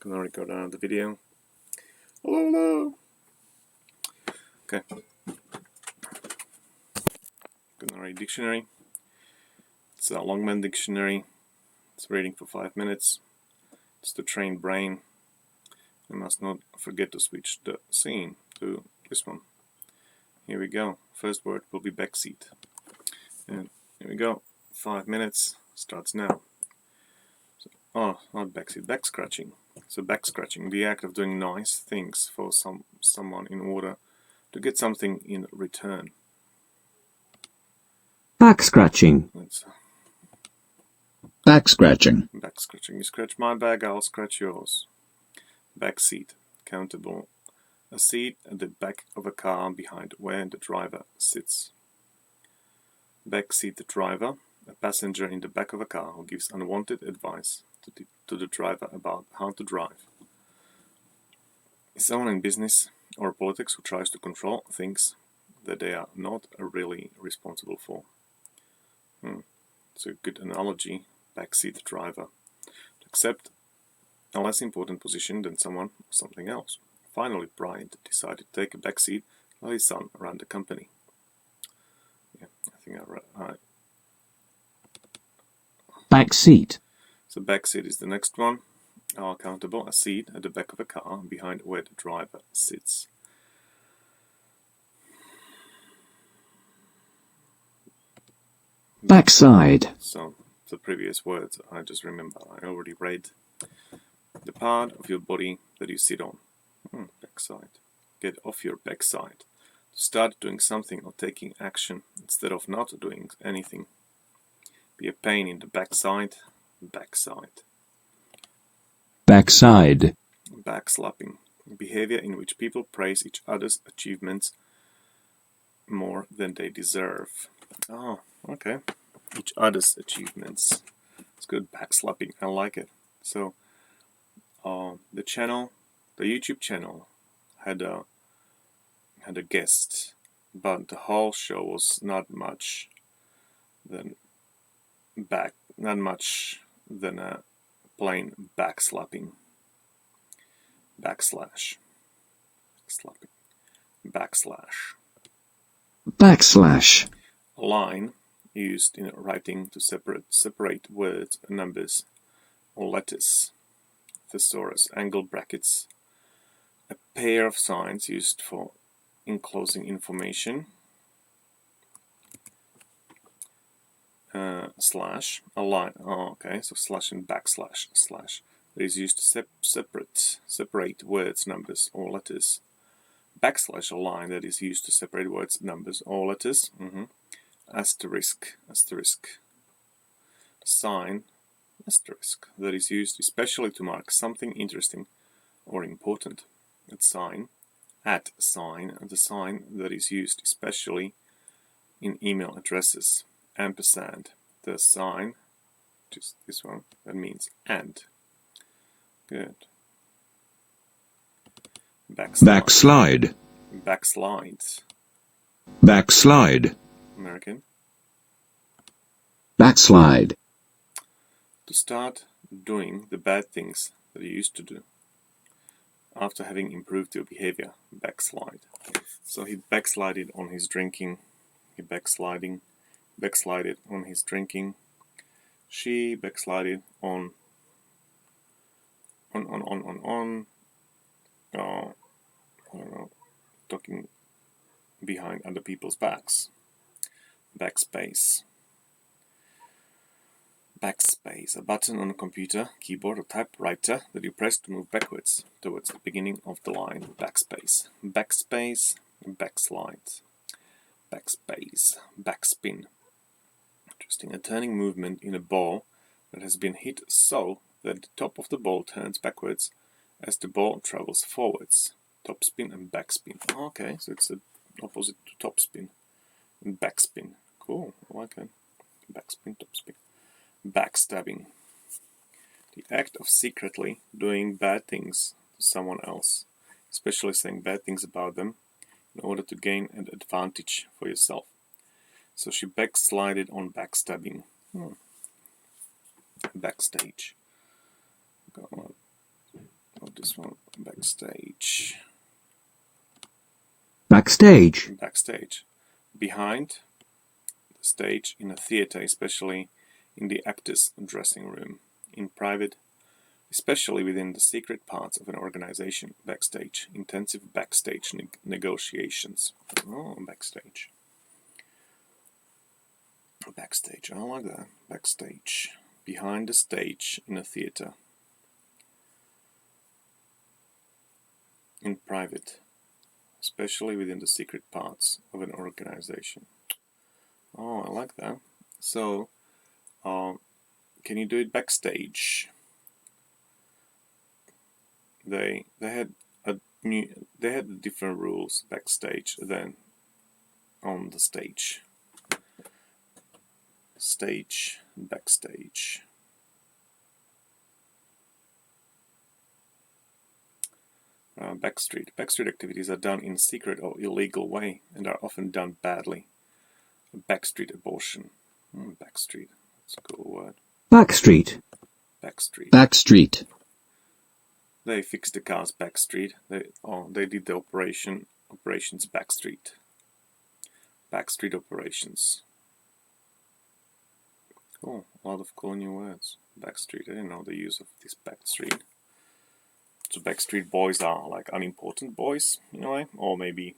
Gonna record another video. Hello. Okay. Gonna read dictionary. It's a Longman dictionary. It's reading for 5 minutes. It's to train brain. I must not forget to switch the scene to this one. Here we go. First word will be backseat. And here we go. 5 minutes. Starts now. Oh, not backseat, back scratching. So back scratching, the act of doing nice things for someone in order to get something in return. Back scratching. Back scratching. Back scratching. You scratch my back, I'll scratch yours. Backseat. Countable. A seat at the back of a car behind where the driver sits. Backseat the driver. A passenger in the back of a car who gives unwanted advice to the driver about how to drive. Someone in business or politics who tries to control things that they are not really responsible for. It's a good analogy, backseat driver. To accept a less important position than someone or something else. Finally, Bryant decided to take a backseat while his son ran the company. Yeah, I think I read. Backseat. So backseat is the next one. Countable, a seat at the back of a car behind where the driver sits. Backside. So the previous words I just remember. I already read. The part of your body that you sit on. Backside. Get off your backside. Start doing something or taking action instead of not doing anything. Be a pain in the backside. Backside. Backside. Backslapping. Behavior in which people praise each other's achievements more than they deserve. Oh, okay. Each other's achievements. It's good. Backslapping. I like it. So, the YouTube channel had a guest, but the whole show was not much than a plain backslapping. Backslash. Slapping. Backslash. Backslash. A line used in writing to separate words, numbers, or letters. Thesaurus, angle brackets. A pair of signs used for enclosing information. Slash, a line. Oh, okay, so slash and backslash, slash. That is used to separate words, numbers, or letters. Backslash, a line that is used to separate words, numbers, or letters. Asterisk. Sign, asterisk, that is used especially to mark something interesting or important. Sign, sign, the sign that is used especially in email addresses. Ampersand, the sign, just this one, that means and. Good. Backslide. Backslides. Backslide. American. Backslide. To start doing the bad things that you used to do after having improved your behavior. Backslide. So he backslided on his drinking. He backslided on his drinking. She backslided on. I don't know, talking behind other people's backs. Backspace. Backspace, a button on a computer, keyboard or typewriter that you press to move backwards towards the beginning of the line. Backspace. Backspace, backslide. Backspace, backspin. Interesting, a turning movement in a ball that has been hit so that the top of the ball turns backwards as the ball travels forwards. Topspin and backspin. Okay, so it's the opposite to topspin and backspin. Cool, I like that. Backspin, topspin. Backstabbing. The act of secretly doing bad things to someone else, especially saying bad things about them in order to gain an advantage for yourself. So she backslided on backstabbing. Backstage. this one, backstage. Backstage. Backstage. Behind the stage in a theater, especially in the actor's dressing room. In private, especially within the secret parts of an organization. Backstage. Intensive backstage negotiations. Oh, backstage. Backstage. I like that. Backstage. Behind the stage in a theater. In private, especially within the secret parts of an organization. Oh, I like that. So, can you do it backstage? They had different rules backstage than on the stage. Stage, backstage. Backstreet. Backstreet activities are done in a secret or illegal way and are often done badly. A backstreet abortion. Backstreet. That's a cool word. Backstreet. Backstreet. Backstreet. They fixed the cars backstreet. They did the operations backstreet. Backstreet operations. Cool. A lot of cool new words. Backstreet. I didn't know the use of this backstreet. So Backstreet Boys are like unimportant boys in a way, or maybe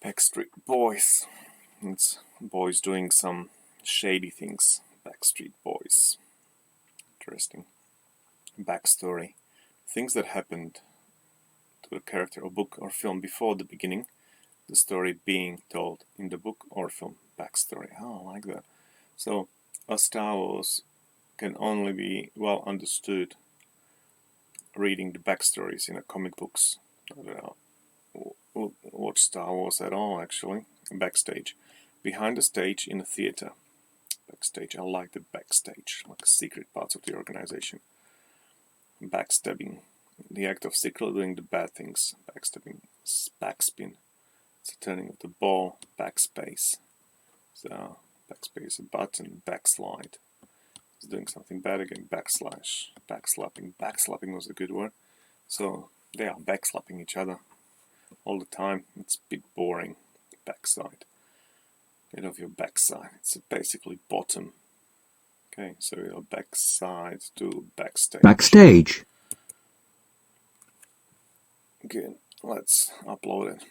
Backstreet Boys. It's boys doing some shady things. Backstreet Boys. Interesting. Backstory. Things that happened to a character or book or film before the beginning, the story being told in the book or film. Backstory. Oh, I like that. So a Star Wars can only be well understood reading the backstories in the comic books. I don't know. Watch Star Wars at all, actually. Backstage. Behind the stage in a theater. Backstage. I like the backstage, like secret parts of the organization. Backstabbing. The act of secretly doing the bad things. Backstabbing. Backspin. It's a turning of the ball. Backspace. So, backspace, a button. Backslide. It's doing something bad again. Backslash. Backslapping. Backslapping was a good word. So, they are backslapping each other all the time. It's a bit boring. Backside. Get off your backside. It's basically bottom. Okay, so your backside to backstage. Backstage. Good. Let's upload it.